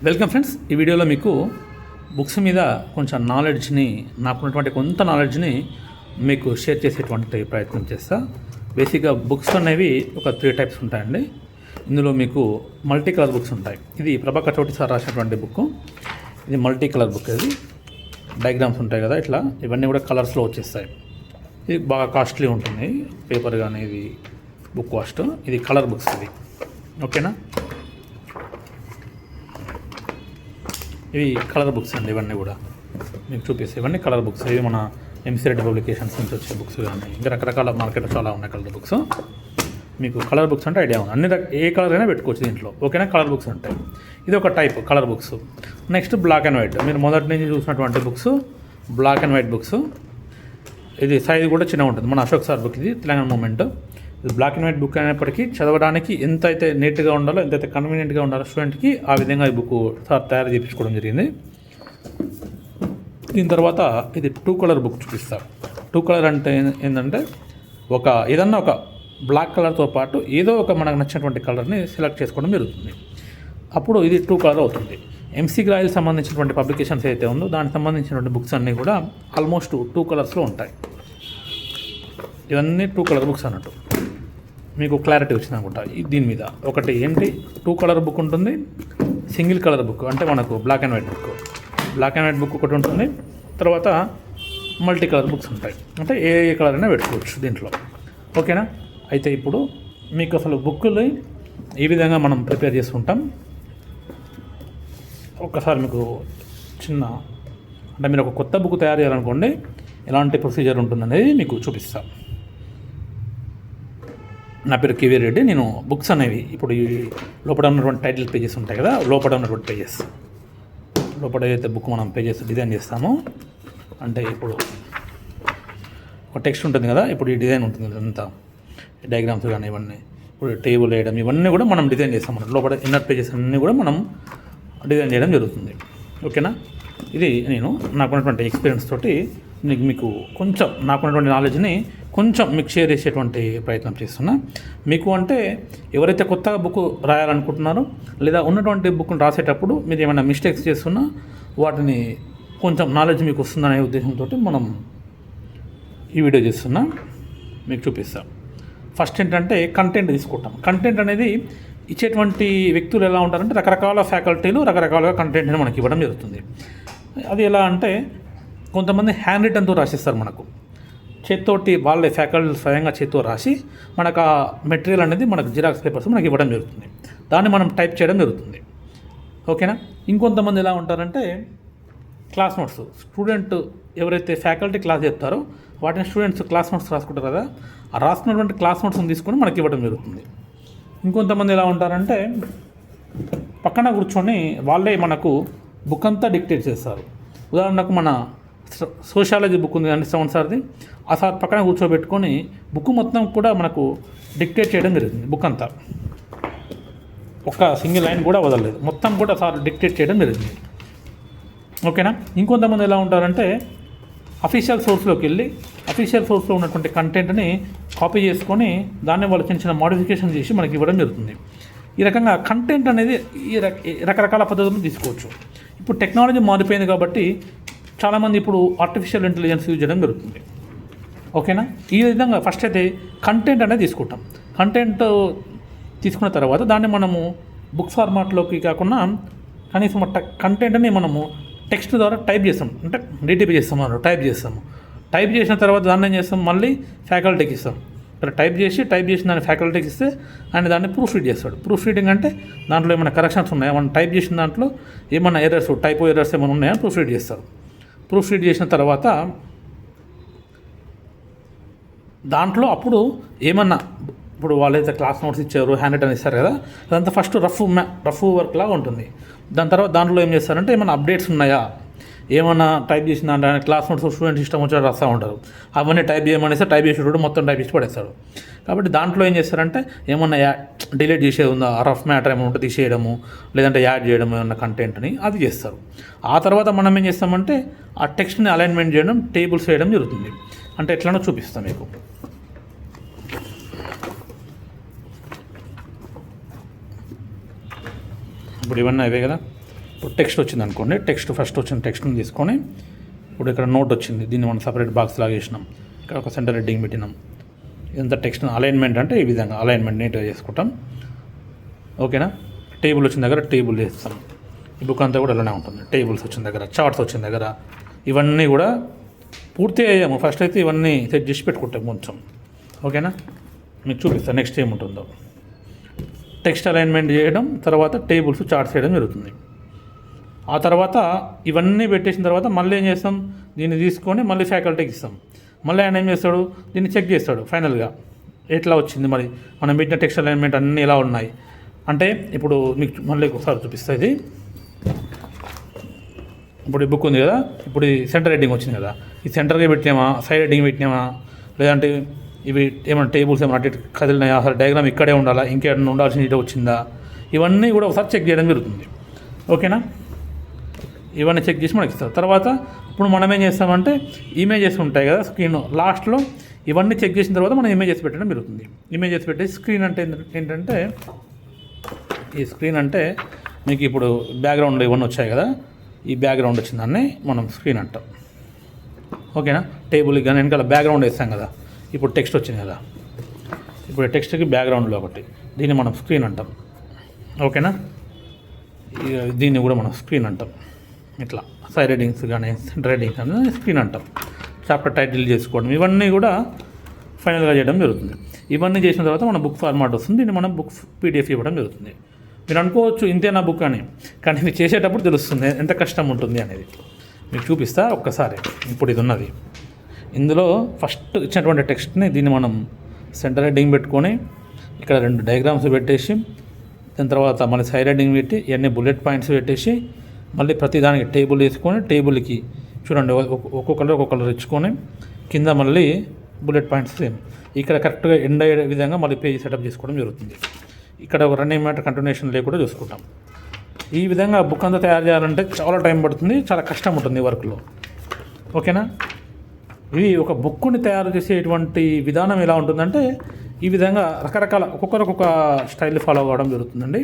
Welcome friends. ఈ వీడియోలో మీకు బుక్స్ మీద కొంచెం నాలెడ్జ్ని, నాకున్నటువంటి కొంత నాలెడ్జ్ని మీకు షేర్ చేసేటువంటి ప్రయత్నం చేస్తా. బేసిక్గా బుక్స్ అనేవి ఒక 3 టైప్స్ ఉంటాయండి. ఇందులో మీకు మల్టీ కలర్ బుక్స్ ఉంటాయి. ఇది ప్రభాకర్ చౌటి సార్ రాసినటువంటి బుక్. ఇది మల్టీ కలర్ బుక్. ఇది డయాగ్రామ్స్ ఉంటాయి కదా, ఇట్లా ఇవన్నీ కూడా కలర్స్లో వచ్చేస్తాయి. ఇది బాగా కాస్ట్లీ ఉంటుంది, పేపర్ కానీ ఇది బుక్ కాస్ట్. ఇది కలర్ బుక్స్ ఇది, ఓకేనా. ఇవి కలర్ బుక్స్ అండి, ఇవన్నీ కూడా మీకు చూపిస్తాయి. ఇవన్నీ కలర్ బుక్స్. ఇవి మన ఎంసీ రెడ్డి పబ్లికేషన్స్ నుంచి వచ్చే బుక్స్ కానీ ఇంకా రకరకాల మార్కెట్లో చాలా ఉన్నాయి కలర్ బుక్స్. మీకు కలర్ బుక్స్ అంటే ఐడియా ఉంది. అన్ని ఏ కలర్ అయినా పెట్టుకోవచ్చు దీంట్లో, ఓకేనా. కలర్ బుక్స్ ఉంటాయి. ఇది ఒక type colour books. Next black and white. మీరు మొదటి నుంచి చూసినటువంటి books black and white books. ఇది సైజ్ కూడా చిన్నగా ఉంటుంది. మన అశోక్ సార్ బుక్ ఇది, తెలంగాణ మూమెంట్. ఇది బ్లాక్ అండ్ వైట్ బుక్ అయినప్పటికీ చదవడానికి ఎంతైతే నీట్గా ఉండాలో, ఎంతైతే కన్వీనియంట్గా ఉండాలో స్టూడెంట్కి, ఆ విధంగా ఈ బుక్ సార్ తయారు చేయించుకోవడం జరిగింది. దీని తర్వాత ఇది 2 కలర్ బుక్ చూపిస్తారు. 2 కలర్ అంటే ఏంటంటే ఏదన్నా ఒక బ్లాక్ కలర్తో పాటు ఏదో ఒక మనకు నచ్చినటువంటి కలర్ని సెలెక్ట్ చేసుకోవడం జరుగుతుంది. అప్పుడు ఇది 2 కలర్ అవుతుంది. ఎంసీ గ్రాయిల్ సంబంధించినటువంటి పబ్లికేషన్స్ అయితే ఉందో దానికి సంబంధించినటువంటి బుక్స్ అన్నీ కూడా ఆల్మోస్ట్ 2 కలర్స్లో ఉంటాయి. ఇవన్నీ 2 కలర్ బుక్స్ అన్నట్టు. మీకు క్లారిటీ వచ్చింది అనుకుంటా దీని మీద. ఒకటి ఏంటి, 2 కలర్ బుక్ ఉంటుంది. సింగిల్ కలర్ బుక్ అంటే మనకు black and white book. Black and white book ఒకటి ఉంటుంది. తర్వాత మల్టీ కలర్ బుక్స్ ఉంటాయి. అంటే ఏ కలర్ అయినా పెట్టుకోవచ్చు దీంట్లో, ఓకేనా. అయితే ఇప్పుడు మీకు అసలు బుక్కులు ఈ విధంగా మనం ప్రిపేర్ చేసుకుంటాం. ఒక్కసారి మీకు అంటే మీరు ఒక కొత్త బుక్ తయారు చేయాలనుకోండి, ఎలాంటి ప్రొసీజర్ ఉంటుందనేది మీకు చూపిస్తాం. నా పేరు కేవీ రెడ్డి. నేను బుక్స్ అనేవి ఇప్పుడు ఈ లోపల ఉన్నటువంటి టైటిల్ పేజెస్ ఉంటాయి కదా, లోపల ఉన్నటువంటి పేజెస్, లోపల ఏదైతే బుక్ మనం పేజెస్ డిజైన్ చేస్తామో, అంటే ఇప్పుడు ఒక టెక్స్ట్ ఉంటుంది కదా, ఇప్పుడు ఈ డిజైన్ ఉంటుంది అంతా, డయాగ్రామ్స్ కానీ ఇవన్నీ, ఇప్పుడు టేబుల్ వేయడం ఇవన్నీ కూడా మనం డిజైన్ చేస్తాం. మనం లోపల ఇన్నర్ పేజెస్ అన్నీ కూడా మనం డిజైన్ చేయడం జరుగుతుంది, ఓకేనా. ఇది నేను నాకున్నటువంటి ఎక్స్పీరియన్స్ తోటి మీకు కొంచెం నాకున్నటువంటి నాలెడ్జ్ని కొంచెం మీకు షేర్ చేసేటువంటి ప్రయత్నం చేస్తున్నా. మీకు అంటే ఎవరైతే కొత్తగా బుక్ రాయాలనుకుంటున్నారో, లేదా ఉన్నటువంటి బుక్ని రాసేటప్పుడు మీరు ఏమైనా మిస్టేక్స్ చేస్తున్నా వాటిని కొంచెం నాలెడ్జ్ మీకు వస్తుందనే ఉద్దేశంతో మనం ఈ వీడియో చేస్తున్నా, మీకు చూపిస్తాం. ఫస్ట్ ఏంటంటే కంటెంట్ తీసుకుంటాం. కంటెంట్ అనేది ఇచ్చేటువంటి వ్యక్తులు ఎలా ఉంటారంటే రకరకాల ఫ్యాకల్టీలు రకరకాలుగా కంటెంట్ని మనకి ఇవ్వడం జరుగుతుంది. అది ఎలా అంటే కొంతమంది హ్యాండ్ రిటన్తో రాసిస్తారు, మనకు చేత్తోటి వాళ్ళే ఫ్యాకల్టీ స్వయంగా చేత్తో రాసి మనకు ఆ మెటీరియల్ అనేది మనకు జిరాక్స్ పేపర్స్ మనకి ఇవ్వడం జరుగుతుంది. దాన్ని మనం టైప్ చేయడం జరుగుతుంది, ఓకేనా. ఇంకొంతమంది ఎలా ఉంటారంటే క్లాస్ నోట్స్. స్టూడెంట్ ఎవరైతే ఫ్యాకల్టీ క్లాస్ చెప్తారో వాటిని స్టూడెంట్స్ క్లాస్ నోట్స్ రాసుకుంటారు కదా, ఆ రాసుకున్నటువంటి క్లాస్ నోట్స్ని తీసుకొని మనకి ఇవ్వడం జరుగుతుంది. ఇంకొంతమంది ఎలా ఉంటారంటే పక్కన కూర్చొని వాళ్ళే మనకు బుక్ అంతా డిక్టేట్ చేస్తారు. ఉదాహరణకు మన సోషాలజీ బుక్ ఉంది కానీ శ్రవణ్ సార్ది, ఆ సార్ పక్కన కూర్చోబెట్టుకొని బుక్ మొత్తం కూడా మనకు డిక్టేట్ చేయడం జరుగుతుంది. బుక్ అంతా ఒక సింగిల్ లైన్ కూడా వదలలేదు, మొత్తం కూడా సార్ డిక్టేట్ చేయడం జరుగుతుంది, ఓకేనా. ఇంకొంతమంది ఎలా ఉంటారంటే అఫీషియల్ సోర్స్లోకి వెళ్ళి అఫీషియల్ సోర్స్లో ఉన్నటువంటి కంటెంట్ని కాపీ చేసుకొని దాన్ని వాళ్ళు చిన్న చిన్న మోడిఫికేషన్ చేసి మనకి ఇవ్వడం జరుగుతుంది. ఈ రకంగా కంటెంట్ అనేది రకరకాల పద్ధతులను తీసుకోవచ్చు. ఇప్పుడు టెక్నాలజీ మారిపోయింది కాబట్టి చాలామంది ఇప్పుడు ఆర్టిఫిషియల్ ఇంటెలిజెన్స్ యూజ్ చేయడం జరుగుతుంది, ఓకేనా. ఈ విధంగా ఫస్ట్ అయితే కంటెంట్ అనేది తీసుకుంటాం. కంటెంట్ తీసుకున్న తర్వాత దాన్ని మనము బుక్ ఫార్మాట్లోకి కాకుండా కనీసం కంటెంట్ని మనము టెక్స్ట్ ద్వారా టైప్ చేస్తాం, అంటే డిటిపి చేస్తాం, మనం టైప్ చేస్తాము. టైప్ చేసిన తర్వాత దాన్ని ఏం చేస్తాం, మళ్ళీ ఫ్యాకల్టీకి ఇస్తాం. ఇక్కడ టైప్ చేసిన దాన్ని ఫ్యాకల్టీకి ఇస్తే ఆయన దాన్ని ప్రూఫ్ రీడ్ చేస్తాడు. ప్రూఫ్ రీడింగ్ అంటే దాంట్లో ఏమైనా కరెక్షన్స్ ఉన్నాయా, మనం టైప్ చేసిన దాంట్లో ఏమైనా ఎర్రర్స్, టైపో ఎర్రర్స్ ఏమైనా ఉన్నాయా ప్రూఫ్ రీడ్ చేస్తారు. ప్రూఫ్ రీడ్ చేసిన తర్వాత దాంట్లో అప్పుడు ఏమన్నా ఇప్పుడు వాళ్ళైతే క్లాస్ నోట్స్ ఇచ్చారు, హ్యాండ్ రిటన్ ఇస్తారు కదా, అదంతా ఫస్ట్ రఫ్ వర్క్ లాగా ఉంటుంది. దాని తర్వాత దాంట్లో ఏం చేస్తారంటే ఏమైనా అప్డేట్స్ ఉన్నాయా, ఏమన్నా టైప్ చేసిన దాంట్లో క్లాస్ నోట్స్ స్టూడెంట్ ఇష్టం వచ్చి రాస్తూ ఉంటారు, అవన్నీ టైప్ చేయమనేస్తే టైప్ చేసేటప్పుడు మొత్తం టైప్ చేసి పడేస్తాడు. కాబట్టి దాంట్లో ఏం చేస్తారంటే ఏమన్నా డిలీట్ చేసేది ఉందా, రఫ్ మ్యాటర్ ఏమైనా ఉంటే తీసేయడము, లేదంటే యాడ్ చేయడం ఏమన్నా కంటెంట్ని అది చేస్తారు. ఆ తర్వాత మనం ఏం చేస్తామంటే ఆ టెక్స్ట్ని అలైన్మెంట్ చేయడం, టేబుల్స్ వేయడం జరుగుతుంది. అంటే ఎట్లనో చూపిస్తాం మీకు. ఇప్పుడు ఇవన్నీ అవే కదా, ఇప్పుడు టెక్స్ట్ వచ్చింది అనుకోండి, ఫస్ట్ వచ్చిన టెక్స్ట్ని తీసుకొని ఇప్పుడు ఇక్కడ నోట్ వచ్చింది, దీన్ని మనం సపరేట్ బాక్స్ లాగా వేసినాం, ఇక్కడ ఒక సెంటర్ హెడ్డింగ్ పెట్టినాం. ఇదంతా టెక్స్ట్ అలైన్మెంట్ అంటే ఈ విధంగా అలైన్మెంట్ నీట్గా చేసుకుంటాం. ఓకేనా. టేబుల్ వచ్చిన దగ్గర టేబుల్ వేస్తాం. ఈ బుక్ అంతా కూడా అలానే ఉంటుంది. టేబుల్స్ వచ్చిన దగ్గర, చార్ట్స్ వచ్చిన దగ్గర, ఇవన్నీ కూడా పూర్తి అయ్యాము. ఫస్ట్ అయితే ఇవన్నీ సెట్ చేసి పెట్టుకుంటాం కొంచెం. ఓకేనా. మీకు చూపిస్తాను నెక్స్ట్ ఏముంటుందో. టెక్స్ట్ అలైన్మెంట్ చేయడం, తర్వాత టేబుల్స్ చార్ట్స్ చేయడం జరుగుతుంది. ఆ తర్వాత ఇవన్నీ పెట్టేసిన తర్వాత మళ్ళీ ఏం చేస్తాం, దీన్ని తీసుకొని మళ్ళీ ఫ్యాకల్టీకి ఇస్తాం. మళ్ళీ ఆయన ఏం చేస్తాడు, దీన్ని చెక్ చేస్తాడు ఫైనల్గా ఎట్లా వచ్చింది, మరి మనం పెట్టిన టెక్స్ట్ అలైన్మెంట్ అన్నీ ఎలా ఉన్నాయి అంటే. ఇప్పుడు మీకు మళ్ళీ ఒకసారి చూపిస్తా. ఇది ఇప్పుడు ఈ బుక్ ఉంది కదా, ఇప్పుడు ఈ సెంటర్ హెడ్డింగ్ వచ్చింది కదా, ఈ సెంటర్గా పెట్టినామా, సైడ్ హెడ్డింగ్ పెట్టినామా, లేదంటే ఇవి ఏమైనా టేబుల్స్ ఏమైనా అటు కదిలినాయా, అసలు డయాగ్రామ్ ఇక్కడే ఉండాలా, ఇంకేమైనా ఉండాల్సిన ఇటు వచ్చిందా, ఇవన్నీ కూడా ఒకసారి చెక్ చేయడం జరుగుతుంది. ఓకేనా. ఇవన్నీ చెక్ చేసి మనకి ఇస్తారు. తర్వాత ఇప్పుడు మనం ఏం చేస్తామంటే ఇమేజెస్ ఉంటాయి కదా స్క్రీన్ లాస్ట్లో, ఇవన్నీ చెక్ చేసిన తర్వాత మనం ఇమేజెస్ పెట్టడం జరుగుతుంది. ఇమేజెస్ పెట్టేసి స్క్రీన్ అంటే ఏంటంటే, ఈ స్క్రీన్ అంటే మీకు ఇప్పుడు బ్యాక్గ్రౌండ్ ఇవన్నీ వచ్చాయి కదా, ఈ బ్యాక్గ్రౌండ్ వచ్చిన దాన్ని మనం స్క్రీన్ అంటాం. ఓకేనా. టేబుల్కి కానీ వెనకాల బ్యాక్గ్రౌండ్ వేస్తాం కదా, ఇప్పుడు టెక్స్ట్ వచ్చింది కదా, ఇప్పుడు టెక్స్ట్కి బ్యాక్గ్రౌండ్లో ఒకటి, దీన్ని మనం స్క్రీన్ అంటాం. ఓకేనా. దీన్ని కూడా మనం స్క్రీన్ అంటాం. ఇట్లా సైడ్ హెడ్డింగ్స్ కానీ సెంటర్ హెడ్డింగ్స్ కానీ స్క్రీన్ అంటాం. చాప్టర్ టైటిల్ చేసుకోవడం, ఇవన్నీ కూడా ఫైనల్గా చేయడం జరుగుతుంది. ఇవన్నీ చేసిన తర్వాత మన బుక్ ఫార్మాట్ వస్తుంది, దీన్ని మనం బుక్ PDF ఇవ్వడం జరుగుతుంది. మీరు అనుకోవచ్చు ఇంతే నా బుక్ అని, కానీ ఇది చేసేటప్పుడు తెలుస్తుంది ఎంత కష్టం ఉంటుంది అనేది. మీకు చూపిస్తా ఒక్కసారి. ఇప్పుడు ఇది ఉన్నది, ఇందులో ఫస్ట్ ఇచ్చినటువంటి టెక్స్ట్ని దీన్ని మనం సెంటర్ హెడ్డింగ్ పెట్టుకొని ఇక్కడ 2 డయాగ్రామ్స్ పెట్టేసి, దాని తర్వాత మళ్ళీ సైడ్ హెడ్డింగ్ పెట్టి ఇవన్నీ బుల్లెట్ పాయింట్స్ పెట్టేసి, మళ్ళీ ప్రతి దానికి టేబుల్ వేసుకొని, టేబుల్కి చూడండి ఒక్కొక్కరు ఒక్కొక్కరు ఇచ్చుకొని, కింద మళ్ళీ బుల్లెట్ పాయింట్స్ సేమ్ ఇక్కడ కరెక్ట్గా ఎండ్ అయ్యే విధంగా మళ్ళీ పేజ్ సెటప్ చేసుకోవడం జరుగుతుంది. ఇక్కడ ఒక రన్నింగ్ మ్యాటర్ కంటిన్యూషన్ లేకుండా చూసుకుంటాం. ఈ విధంగా బుక్ అంతా తయారు చేయాలంటే చాలా టైం పడుతుంది, చాలా కష్టం ఉంటుంది వర్క్లో. ఓకేనా. ఇది ఒక బుక్ని తయారు చేసేటువంటి విధానం ఎలా ఉంటుందంటే, ఈ విధంగా రకరకాల ఒక్కొక్కరు ఒక్కొక్క స్టైల్ ఫాలో అవ్వడం జరుగుతుందండి.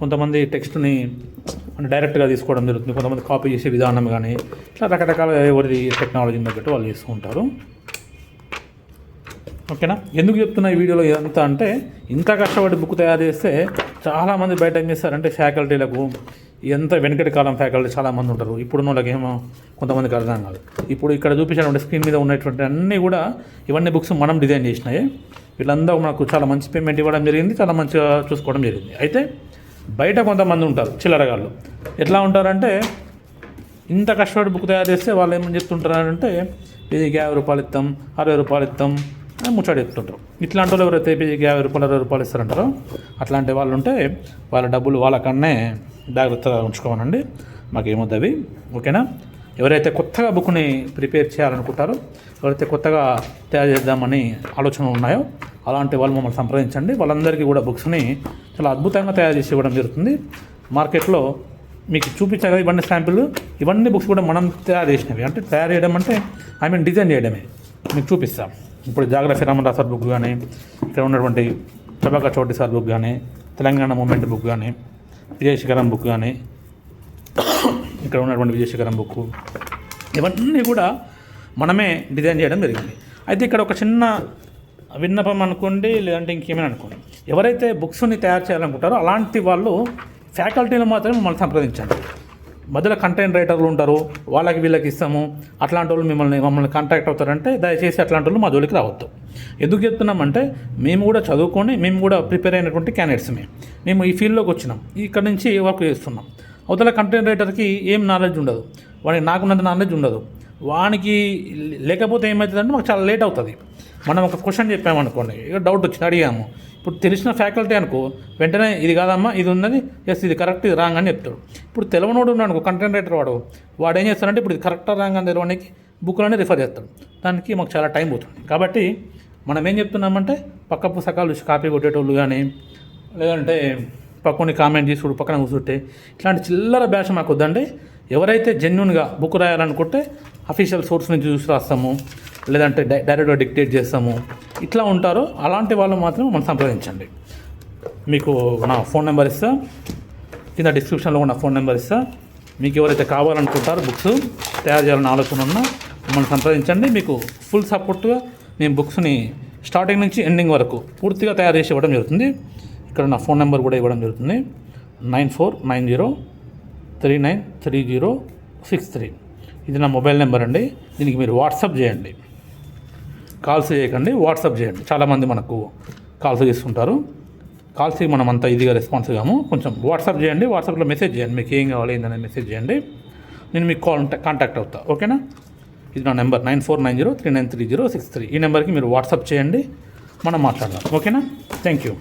కొంతమంది టెక్స్ట్ని డైరెక్ట్గా తీసుకోవడం జరుగుతుంది, కొంతమంది కాపీ చేసే విధానం కానీ, ఇట్లా రకరకాల ఎవరి టెక్నాలజీని తగ్గట్టు వాళ్ళు చేస్తూ ఉంటారు. ఓకేనా. ఎందుకు చెప్తున్నా ఈ వీడియోలో ఇదంతా అంటే, ఇంత కష్టపడి బుక్ తయారు చేస్తే చాలామంది బయట ఏం చేస్తారంటే ఫ్యాకల్టీలకు, ఎంత వెనకటి కాలం ఫ్యాకల్టీ చాలామంది ఉంటారు, ఇప్పుడున్న వాళ్ళకి ఏమో కొంతమందికి అర్థం కాదు. ఇప్పుడు ఇక్కడ చూపించినటువంటి స్క్రీన్ మీద ఉన్నటువంటి అన్నీ కూడా ఇవన్నీ బుక్స్ మనం డిజైన్ చేసినాయి. వీళ్ళందరూ మనకు చాలా మంచి పేమెంట్ ఇవ్వడం జరిగింది, చాలా మంచిగా చూసుకోవడం జరిగింది. అయితే బయట కొంతమంది ఉంటారు చిల్లరగాళ్ళు. ఎట్లా ఉంటారంటే, ఇంత కష్టపడి బుక్ తయారు చేస్తే వాళ్ళు ఏమని చెప్తుంటారంటే, ఇది 50 రూపాయలు ఇస్తాం, 60 రూపాయలు ఇస్తాం ముచ్చాడు చెప్తుంటారు. ఇట్లాంటి వాళ్ళు ఎవరైతే 50 రూపాయలు 60 రూపాయలు ఇస్తారంటారో అట్లాంటి వాళ్ళు ఉంటే వాళ్ళ డబ్బులు వాళ్ళకన్నే జాగ్రత్తగా ఉంచుకోమనండి, మాకేమొద్దు అవి. ఓకేనా. ఎవరైతే కొత్తగా బుక్ని ప్రిపేర్ చేయాలనుకుంటారో, ఎవరైతే కొత్తగా తయారు చేద్దామని ఆలోచనలు ఉన్నాయో అలాంటి వాళ్ళు మమ్మల్ని సంప్రదించండి. వాళ్ళందరికీ కూడా బుక్స్ని చాలా అద్భుతంగా తయారు చేసి ఇవ్వడం జరుగుతుంది. మార్కెట్లో మీకు చూపించాలి కదా ఇవన్నీ శాంపిల్, ఇవన్నీ బుక్స్ కూడా మనం తయారు చేసినవి. అంటే తయారు చేయడం అంటే డిజైన్ చేయడమే. మీకు చూపిస్తాం. ఇప్పుడు జాగ్రఫీ రామన్ సార్ బుక్ కానీ, ఇక్కడ ఉన్నటువంటి ప్రభాకర్ చౌటి సార్ బుక్ కానీ, తెలంగాణ మూమెంట్ బుక్ కానీ, విజయశిఖరం బుక్ కానీ, ఇక్కడ ఉన్నటువంటి విజయశిఖరం బుక్, ఇవన్నీ కూడా మనమే డిజైన్ చేయడం జరిగింది. అయితే ఇక్కడ ఒక చిన్న విన్నపం అనుకోండి, లేదంటే ఇంకేమైనా అనుకోండి, ఎవరైతే బుక్స్ని తయారు చేయాలనుకుంటారో అలాంటి వాళ్ళు ఫ్యాకల్టీలు మాత్రమే మమ్మల్ని సంప్రదించండి. మధ్యలో కంటెంట్ రైటర్లు ఉంటారు, వాళ్ళకి వీళ్ళకి ఇస్తాము, అట్లాంటి వాళ్ళు మమ్మల్ని కాంటాక్ట్ అవుతారంటే దయచేసి అట్లాంటి వాళ్ళు మా జోలికి రావద్దు. ఎందుకు చెప్తున్నామంటే, మేము కూడా చదువుకొని మేము కూడా ప్రిపేర్ అయినటువంటి క్యాండిడేట్స్మే. మేము ఈ ఫీల్డ్లోకి వచ్చినాం, ఇక్కడ నుంచి వర్క్ చేస్తున్నాం. అవతల కంటెంట్ రైటర్కి ఏం నాలెడ్జ్ ఉండదు, వాడికి నాకున్నంత నాలెడ్జ్ ఉండదు. వానికి లేకపోతే ఏమవుతుందంటే మాకు చాలా లేట్ అవుతుంది. మనం ఒక క్వశ్చన్ చెప్పామనుకోండి, ఇక డౌట్ వచ్చింది అడిగాము, ఇప్పుడు తెలిసిన ఫ్యాకల్టీ అనుకో వెంటనే ఇది కాదమ్మా ఇది ఉన్నది, ఎస్ ఇది కరెక్ట్ ఇది రాంగ్ అని చెప్తాడు. ఇప్పుడు తెలవనోడు ఉన్నాడు అనుకో కంటెంట్ రైటర్, వాడు ఏం చేస్తాడంటే ఇప్పుడు ఇది కరెక్టా రాంగ్ అని తెలవడానికి బుక్లోనే రిఫర్ చేస్తాడు. దానికి మాకు చాలా టైం పోతుంది. కాబట్టి మనం ఏం చెప్తున్నామంటే, పక్క పుస్తకాలు చూసి కాపీ కొట్టేటోళ్ళు కానీ, లేదంటే పక్కని కామెంట్ చేసుడు పక్కన కూర్చుంటే ఇట్లాంటి చిల్లర బ్యాచ్ మాకు వద్దండి. ఎవరైతే జెన్యున్గా బుక్ రాయాలనుకుంటే అఫీషియల్ సోర్స్ నుంచి చూసి రాస్తాము, లేదంటే డైరెక్ట్గా డిక్టేట్ చేస్తాము, ఇట్లా ఉంటారో అలాంటి వాళ్ళు మాత్రం మనం సంప్రదించండి. మీకు నా ఫోన్ నెంబర్ ఇస్తా, కింద డిస్క్రిప్షన్లో ఉన్న ఫోన్ నెంబర్ ఇస్తా, మీకు ఎవరైతే కావాలనుకుంటారో బుక్స్ తయారు చేయాలని ఆలోచన ఉన్నా మమ్మల్ని సంప్రదించండి. మీకు ఫుల్ సపోర్ట్గా నేను బుక్స్ని స్టార్టింగ్ నుంచి ఎండింగ్ వరకు పూర్తిగా తయారు చేసి ఇవ్వడం జరుగుతుంది. ఇక్కడ నా ఫోన్ నెంబర్ కూడా ఇవ్వడం జరుగుతుంది. 9490393063. ఇది నా మొబైల్ నెంబర్ అండి. దీనికి మీరు వాట్సాప్ చేయండి, కాల్స్ చేయకండి, వాట్సాప్ చేయండి. చాలామంది మనకు కాల్స్ చేస్తుంటారు. కాల్స్కి మనం అంతా ఈజీగా రెస్పాన్స్ కాము. కొంచెం వాట్సాప్ చేయండి, వాట్సాప్లో మెసేజ్ చేయండి, మీకు ఏం కావాలి ఏంటనేది మెసేజ్ చేయండి. నేను మీకు కాంటాక్ట్ అవుతా. ఓకేనా? ఇది నా నెంబర్ 9490393063. ఈ నెంబర్కి మీరు వాట్సాప్ చేయండి, మనం మాట్లాడదాం. ఓకేనా? Thank you.